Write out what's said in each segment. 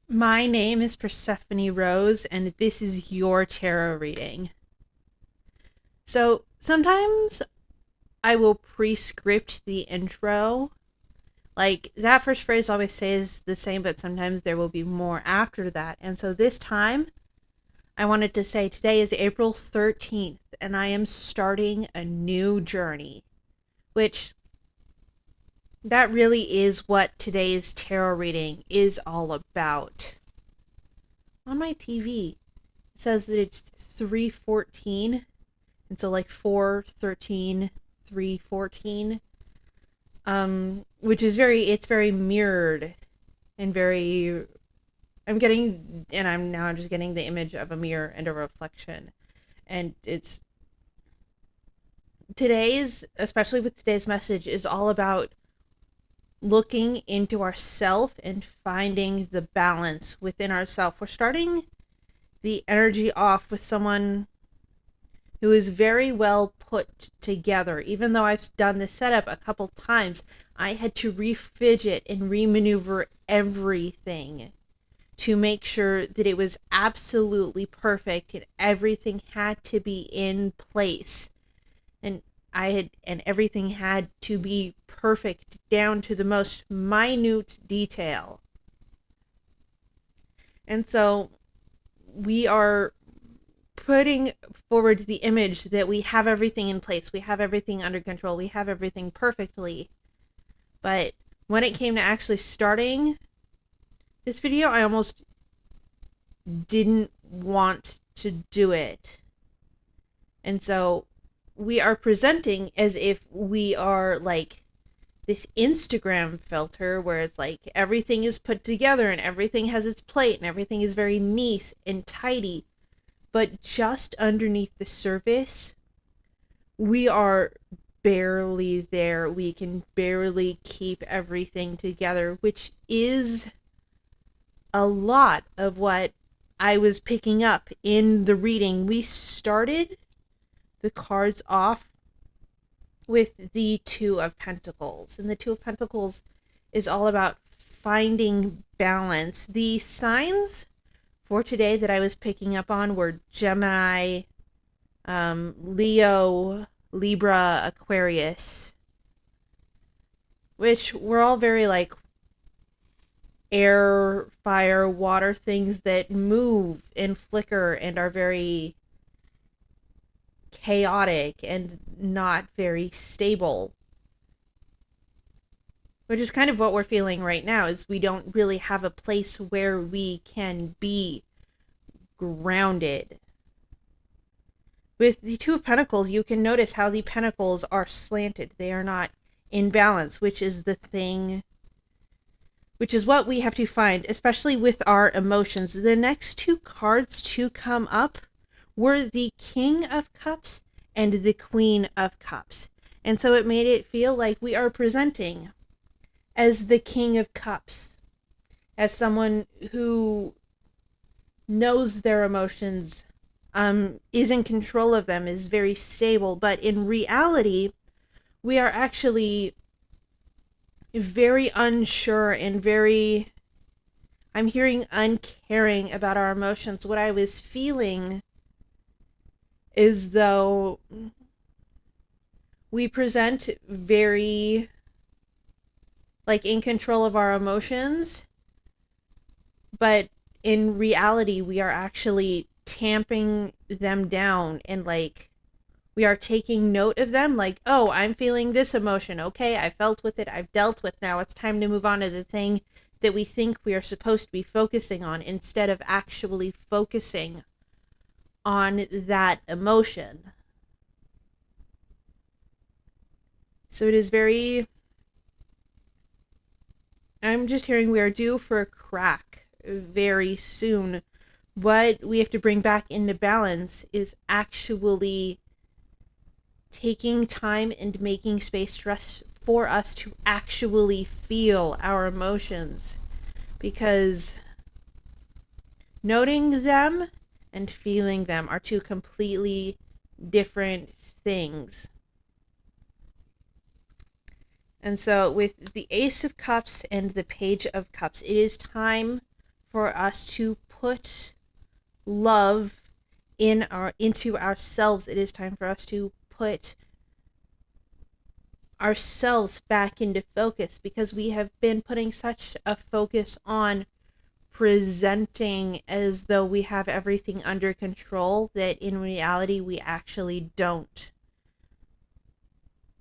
My name is Persephone Rose, and this is your tarot reading. So sometimes I will pre-script the intro. Like, that first phrase always stays the same, but sometimes there will be more after that. And so this time, I wanted to say today is April 13th, and I am starting a new journey, which that really is what today's tarot reading is all about. On my TV, it says that it's 3:14, and so like 4:13, 3:14, which is it's very mirrored and very. I'm just getting the image of a mirror and a reflection, and it's especially with today's message, is all about looking into ourself and finding the balance within ourself. We're starting the energy off with someone who is very well put together. Even though I've done this setup a couple times, I had to refidget and remaneuver everything to make sure that it was absolutely perfect and everything had to be in place. And everything had to be perfect down to the most minute detail. And so we are putting forward the image that we have everything in place, we have everything under control, we have everything perfectly. But when it came to actually starting this video, I almost didn't want to do it. And so we are presenting as if we are like this Instagram filter where it's like everything is put together and everything has its plate and everything is very neat and tidy. But just underneath the surface, we are barely there. We can barely keep everything together, which is a lot of what I was picking up in the reading. We started the cards off with the Two of Pentacles, and the Two of Pentacles is all about finding balance. The signs for today that I was picking up on were Gemini, Leo, Libra, Aquarius, which were all very like air, fire, water things that move and flicker and are very chaotic and not very stable. Which is kind of what we're feeling right now, is we don't really have a place where we can be grounded. With the Two of Pentacles, you can notice how the pentacles are slanted. They are not in balance, which is what we have to find, especially with our emotions. The next two cards to come up were the King of Cups and the Queen of Cups. And so it made it feel like we are presenting as the King of Cups, as someone who knows their emotions, is in control of them, is very stable. But in reality, we are actually very unsure and I'm hearing uncaring about our emotions. What I was feeling is though we present very like in control of our emotions, but in reality we are actually tamping them down, and like we are taking note of them, like, oh, I'm feeling this emotion, okay, I felt with it, I've dealt with, now it's time to move on to the thing that we think we are supposed to be focusing on, instead of actually focusing on that emotion. So it is very, I'm just hearing we are due for a crack very soon. What we have to bring back into balance is actually taking time and making space for us to actually feel our emotions. Because noting them and feeling them are two completely different things. And so with the Ace of Cups and the Page of Cups, it is time for us to put love into ourselves. It is time for us to put ourselves back into focus, because we have been putting such a focus on presenting as though we have everything under control that in reality we actually don't.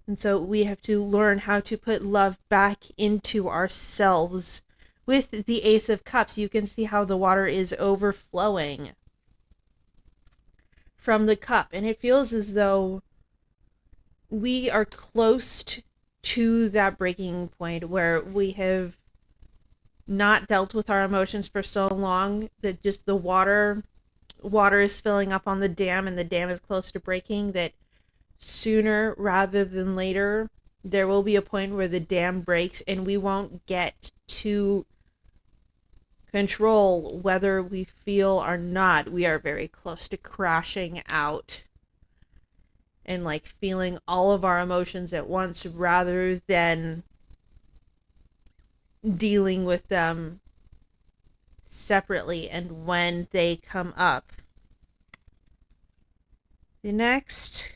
And so we have to learn how to put love back into ourselves. With the Ace of Cups, you can see how the water is overflowing from the cup, and it feels as though we are close to that breaking point where we have not dealt with our emotions for so long that just the water is filling up on the dam, and the dam is close to breaking, that sooner rather than later there will be a point where the dam breaks and we won't get to control whether we feel or not. We are very close to crashing out and like feeling all of our emotions at once rather than dealing with them separately and when they come up. The next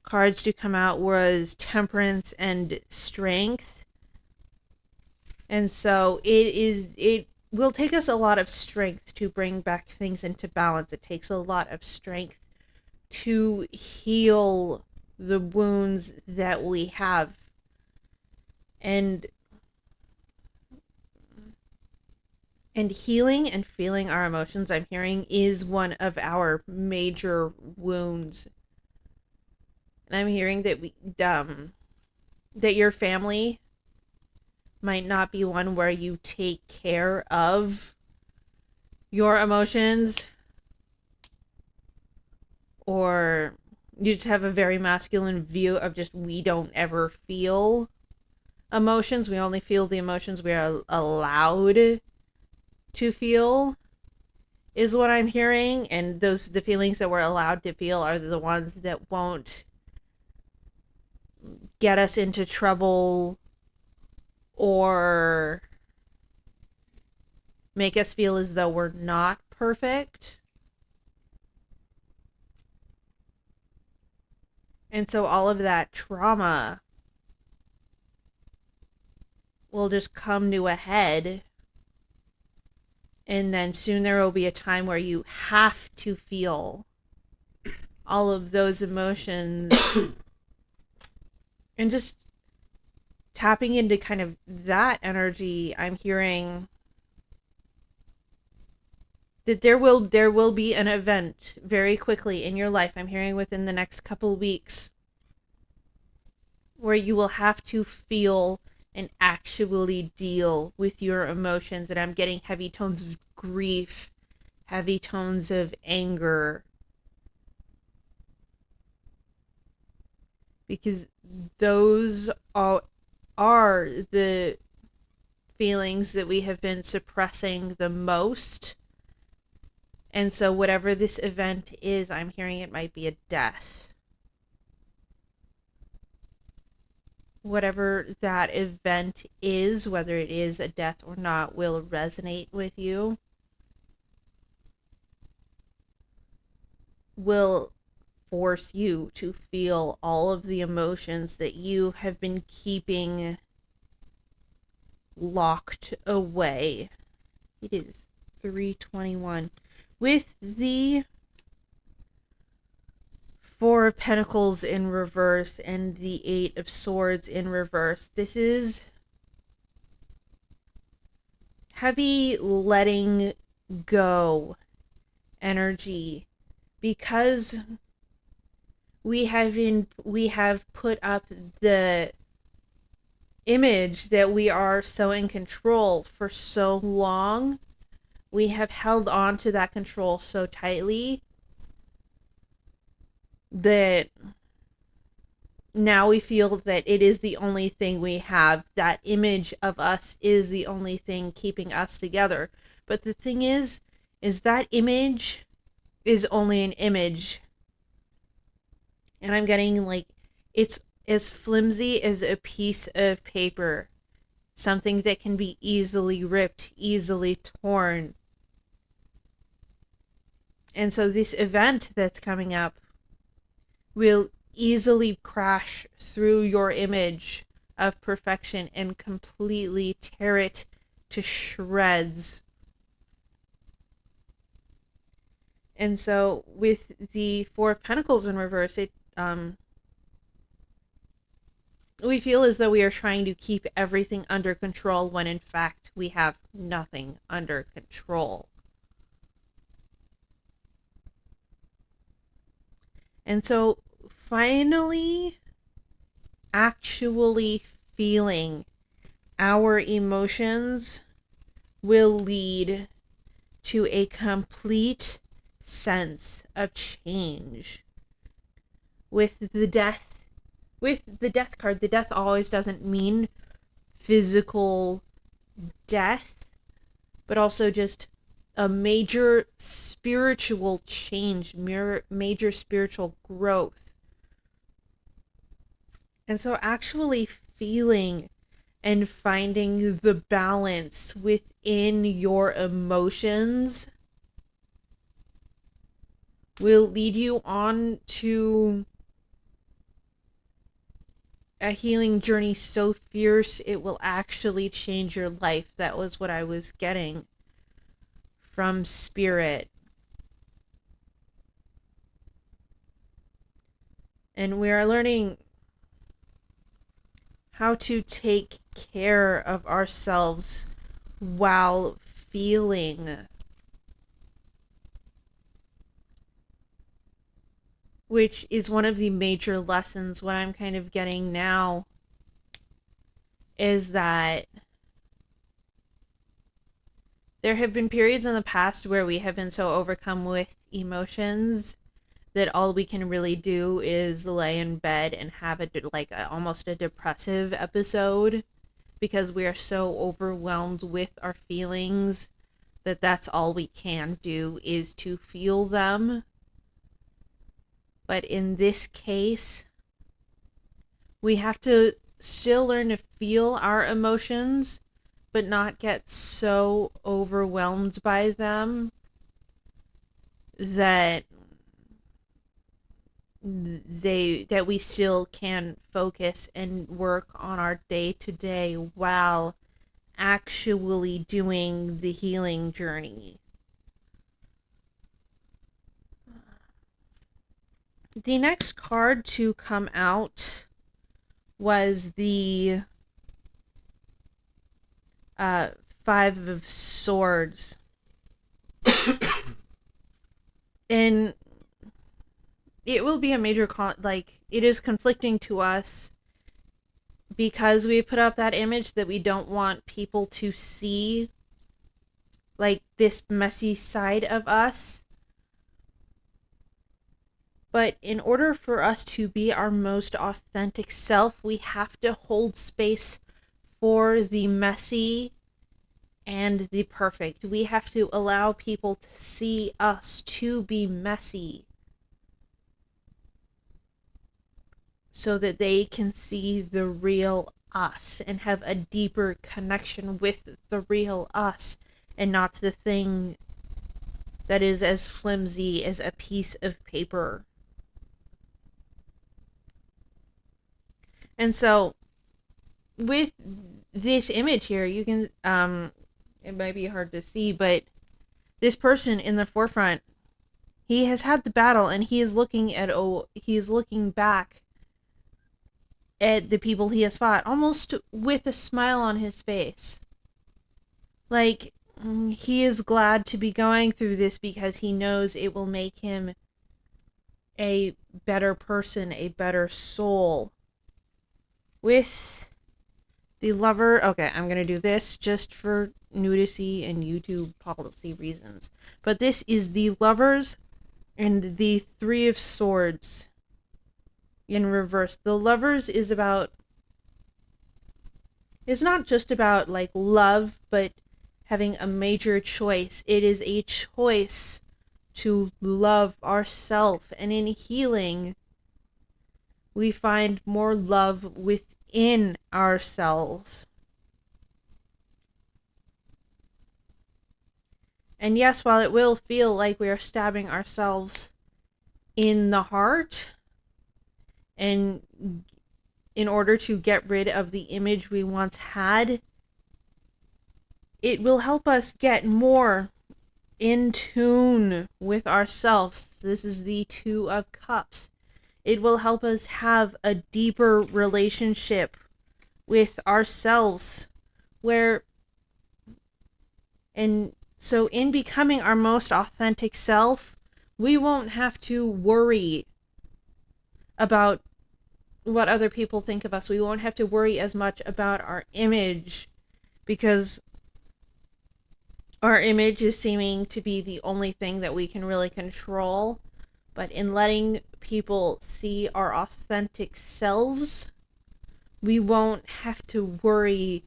cards to come out was Temperance and Strength. And so it will take us a lot of strength to bring back things into balance. It takes a lot of strength to heal the wounds that we have. And healing and feeling our emotions, I'm hearing, is one of our major wounds. And I'm hearing that that your family might not be one where you take care of your emotions, or you just have a very masculine view of just, we don't ever feel emotions. We only feel the emotions we are allowed to feel, is what I'm hearing. And the feelings that we're allowed to feel are the ones that won't get us into trouble or make us feel as though we're not perfect. And so all of that trauma will just come to a head. And then soon there will be a time where you have to feel all of those emotions. And just tapping into kind of that energy, I'm hearing that there will be an event very quickly in your life. I'm hearing within the next couple weeks where you will have to feel and actually deal with your emotions. And I'm getting heavy tones of grief, heavy tones of anger, because those are the feelings that we have been suppressing the most. And so whatever this event is, I'm hearing it might be a death. Whatever that event is, whether it is a death or not, will resonate with you. Will force you to feel all of the emotions that you have been keeping locked away. It is 3:21. With the Four of Pentacles in reverse and the Eight of Swords in reverse, this is heavy letting go energy, because we have put up the image that we are so in control for so long. We have held on to that control so tightly that now we feel that it is the only thing we have. That image of us is the only thing keeping us together. But the thing is that image is only an image. And I'm getting like, it's as flimsy as a piece of paper. something that can be easily ripped, easily torn. And so this event that's coming up will easily crash through your image of perfection and completely tear it to shreds. And so with the Four of Pentacles in reverse, we feel as though we are trying to keep everything under control when in fact we have nothing under control. And so finally, actually feeling our emotions will lead to a complete sense of change. With the death card, the death always doesn't mean physical death, but also just a major spiritual change, major spiritual growth. And so actually feeling and finding the balance within your emotions will lead you on to a healing journey so fierce it will actually change your life. That was what I was getting from Spirit. And we are learning how to take care of ourselves while feeling. Which is one of the major lessons. What I'm kind of getting now is that there have been periods in the past where we have been so overcome with emotions that all we can really do is lay in bed and have almost a depressive episode because we are so overwhelmed with our feelings that that's all we can do is to feel them. But in this case, we have to still learn to feel our emotions, but not get so overwhelmed by them that we still can focus and work on our day-to-day while actually doing the healing journey. The next card to come out was the Five of Swords. And it will be a major it is conflicting to us because we put up that image that we don't want people to see, like, this messy side of us. But in order for us to be our most authentic self, we have to hold space for the messy and the perfect. We have to allow people to see us to be messy so that they can see the real us and have a deeper connection with the real us and not the thing that is as flimsy as a piece of paper. And so with this image here, you can it might be hard to see, but this person in the forefront, he has had the battle and he is looking back at the people he has fought almost with a smile on his face. Like, he is glad to be going through this because he knows it will make him a better person, a better soul. With the Lover, okay, I'm going to do this just for nudity and YouTube policy reasons. But this is the Lovers and the Three of Swords in reverse. The Lovers is it's not just about like love, but having a major choice. It is a choice to love ourselves, and in healing we find more love within ourselves. And yes, while it will feel like we are stabbing ourselves in the heart, and in order to get rid of the image we once had, it will help us get more in tune with ourselves. This is the Two of Cups. It will help us have a deeper relationship with ourselves, and so in becoming our most authentic self, we won't have to worry about what other people think of us. We won't have to worry as much about our image, because our image is seeming to be the only thing that we can really control. But in letting people see our authentic selves, we won't have to worry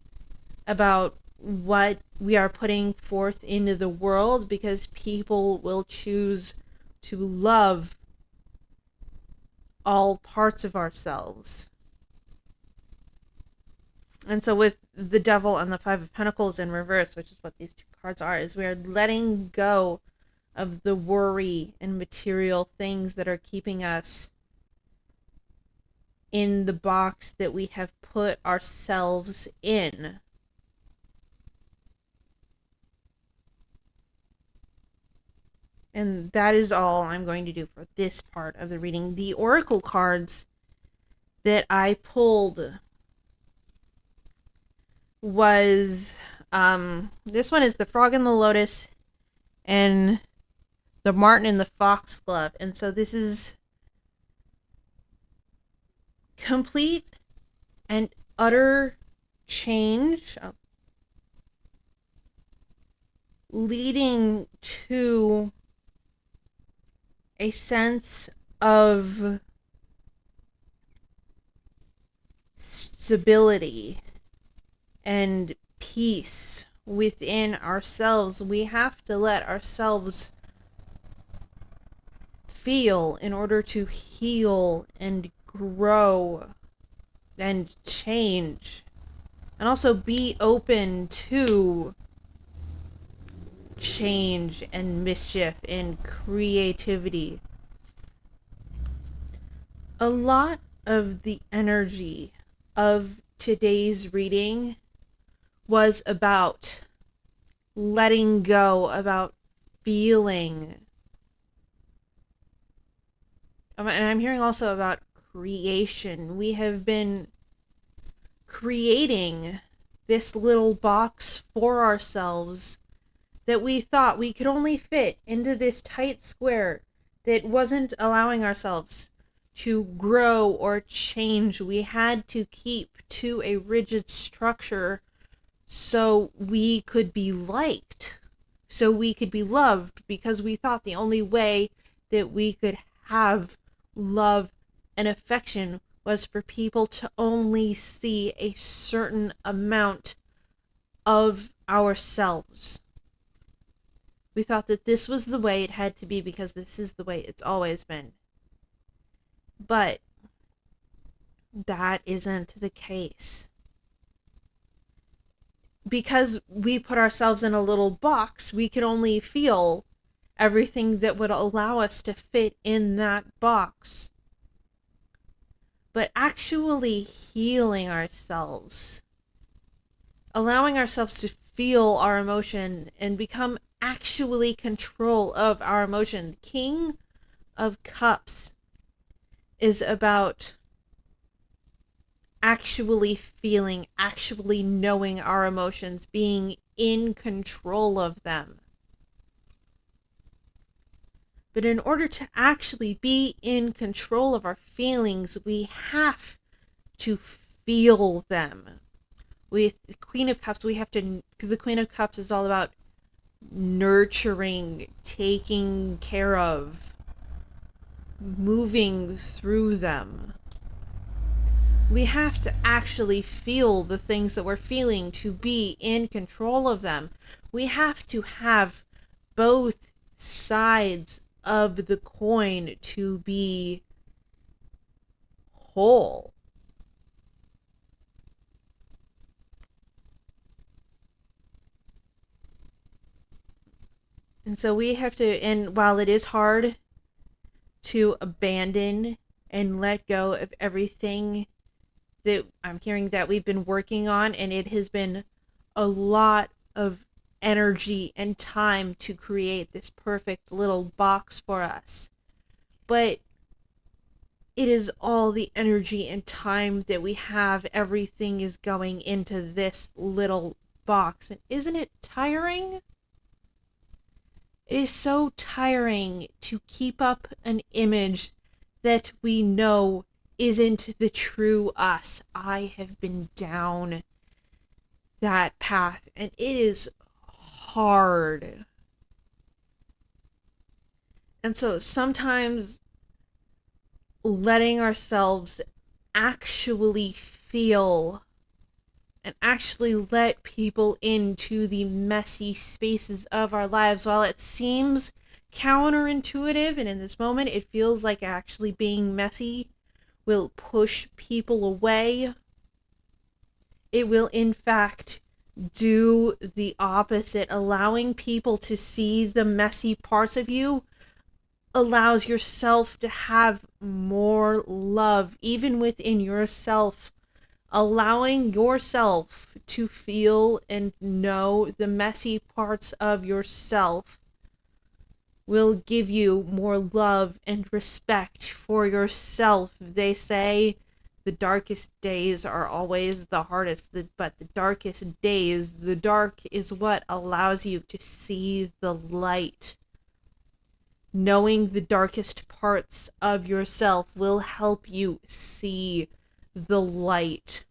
about what we are putting forth into the world, because people will choose to love all parts of ourselves. And so with the Devil and the Five of Pentacles in reverse, which is what these two cards are, is we're letting go of the worry and material things that are keeping us in the box that we have put ourselves in. And that is all I'm going to do for this part of the reading. The oracle cards that I pulled was, this one is the Frog and the Lotus and the Martin and the Foxglove. And so this is complete and utter change, leading to a sense of stability and peace within ourselves. We have to let ourselves feel in order to heal and grow and change, and also be open to change and mischief and creativity. A lot of the energy of today's reading was about letting go, about feeling. And I'm hearing also about creation. We have been creating this little box for ourselves that we thought we could only fit into this tight square that wasn't allowing ourselves to grow or change. We had to keep to a rigid structure so we could be liked, so we could be loved, because we thought the only way that we could have love and affection was for people to only see a certain amount of ourselves. We thought that this was the way it had to be because this is the way it's always been. But that isn't the case. Because we put ourselves in a little box, we can only feel everything that would allow us to fit in that box. But actually healing ourselves, allowing ourselves to feel our emotion and become actually control of our emotion. King of Cups is about actually feeling, actually knowing our emotions, being in control of them. But in order to actually be in control of our feelings, we have to feel them. With the Queen of Cups, the Queen of Cups is all about nurturing, taking care of, moving through them. We have to actually feel the things that we're feeling to be in control of them. We have to have both sides of the coin to be whole. And so we have to, and while it is hard to abandon and let go of everything that I'm hearing that we've been working on, and it has been a lot of energy and time to create this perfect little box for us. But it is all the energy and time that we have. Everything is going into this little box. And isn't it tiring? It is so tiring to keep up an image that we know isn't the true us. I have been down that path, and it is hard. And so sometimes letting ourselves actually feel and actually let people into the messy spaces of our lives, while it seems counterintuitive and in this moment it feels like actually being messy will push people away, it will in fact do the opposite. Allowing people to see the messy parts of you allows yourself to have more love even within yourself. Allowing yourself to feel and know the messy parts of yourself will give you more love and respect for yourself. They say the darkest days are always the hardest, but the darkest days, the dark is what allows you to see the light. Knowing the darkest parts of yourself will help you see the light.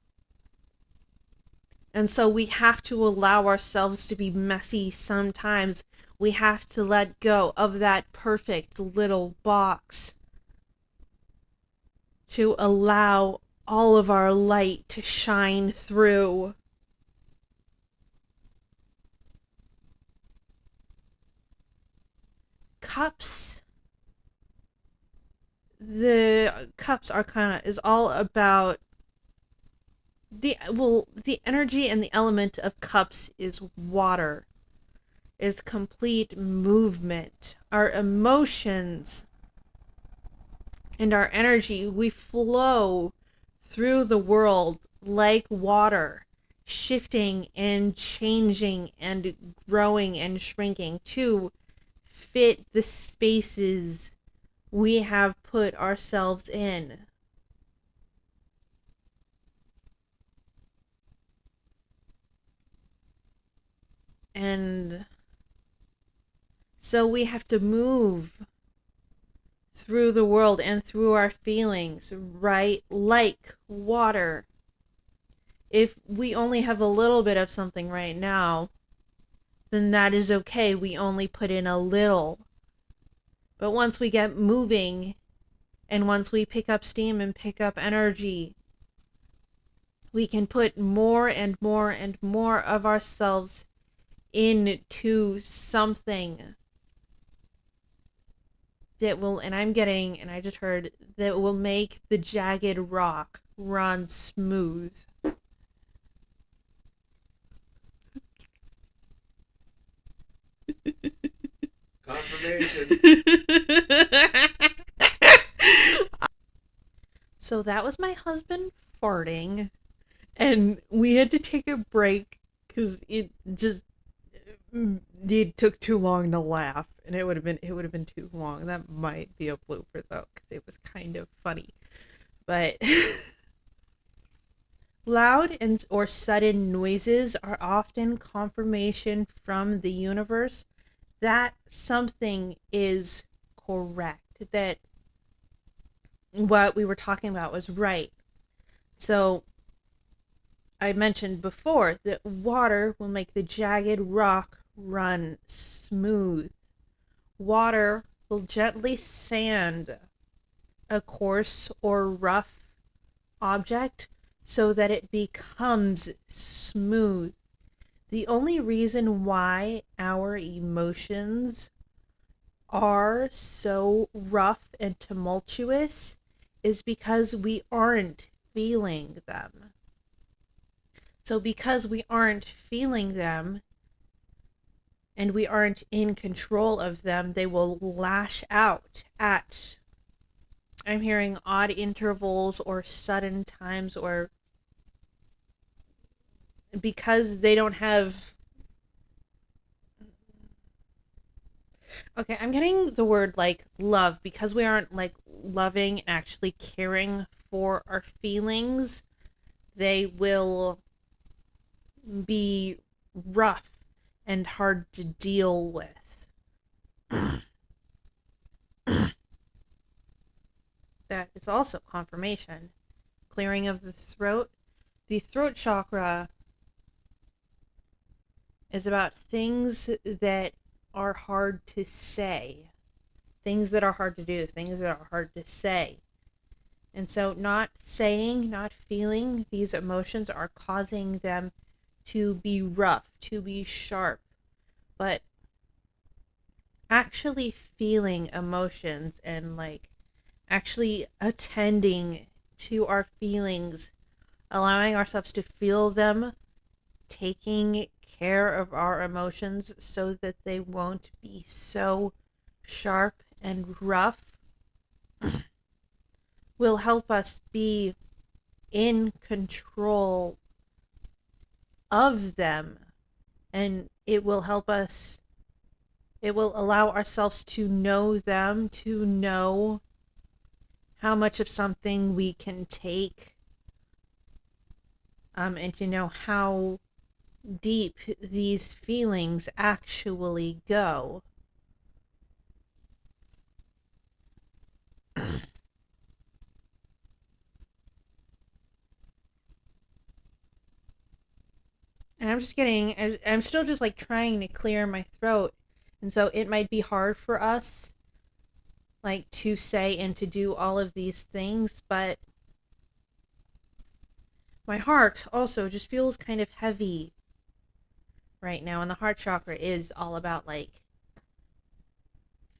And so we have to allow ourselves to be messy sometimes. We have to let go of that perfect little box to allow all of our light to shine through. Cups. The cups are is all about the energy, and the element of cups is water. It's complete movement. Our emotions and our energy, we flow through the world like water, shifting and changing and growing and shrinking to fit the spaces we have put ourselves in. And so we have to move through the world and through our feelings, right? Like water. If we only have a little bit of something right now, then that is okay. We only put in a little. But once we get moving, and once we pick up steam and pick up energy, we can put more and more and more of ourselves into something that will, and I just heard, that will make the jagged rock run smooth. Confirmation. So that was my husband farting, and we had to take a break because it took too long to laugh, and it would have been too long. That might be a blooper though, because it was kind of funny. But loud and or sudden noises are often confirmation from the universe that something is correct, that what we were talking about was right. So I mentioned before that water will make the jagged rock run smooth. Water will gently sand a coarse or rough object so that it becomes smooth. The only reason why our emotions are so rough and tumultuous is because we aren't feeling them. So because we aren't feeling them, and we aren't in control of them, they will lash out at, I'm hearing, odd intervals or sudden times, or because they don't have. Okay, I'm getting the word like love, because we aren't like loving and actually caring for our feelings. They will be rough and hard to deal with. That is also confirmation. Clearing of the throat. The throat chakra is about things that are hard to say, things that are hard to do, things that are hard to say. And so, not saying, not feeling these emotions are causing them to be rough, to be sharp. But actually feeling emotions and like actually attending to our feelings, allowing ourselves to feel them, taking care of our emotions so that they won't be so sharp and rough, will help us be in control of them. And it will help us, it will allow ourselves to know them, to know how much of something we can take, and to know how deep these feelings actually go. And I'm just getting, I'm still just like trying to clear my throat. And so it might be hard for us like to say and to do all of these things, but my heart also just feels kind of heavy right now. And the heart chakra is all about like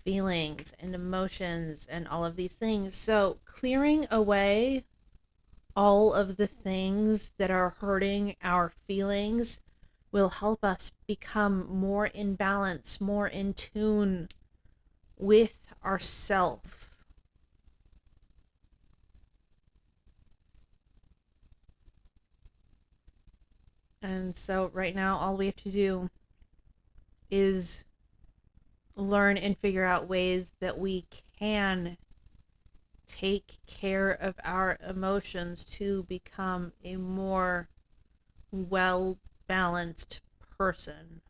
feelings and emotions and all of these things. So clearing away all of the things that are hurting our feelings will help us become more in balance, more in tune with ourself. And so right now all we have to do is learn and figure out ways that we can take care of our emotions to become a more well balanced person.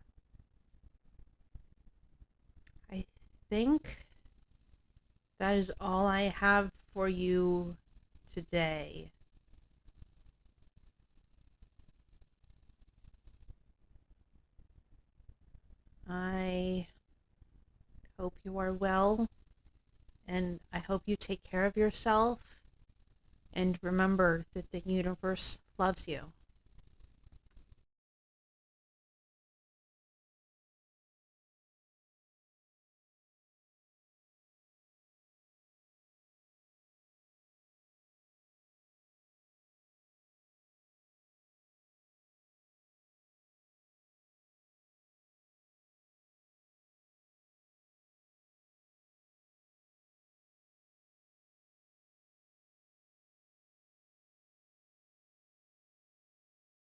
I think that is all I have for you today. I hope you are well, and I hope you take care of yourself, and remember that the universe loves you.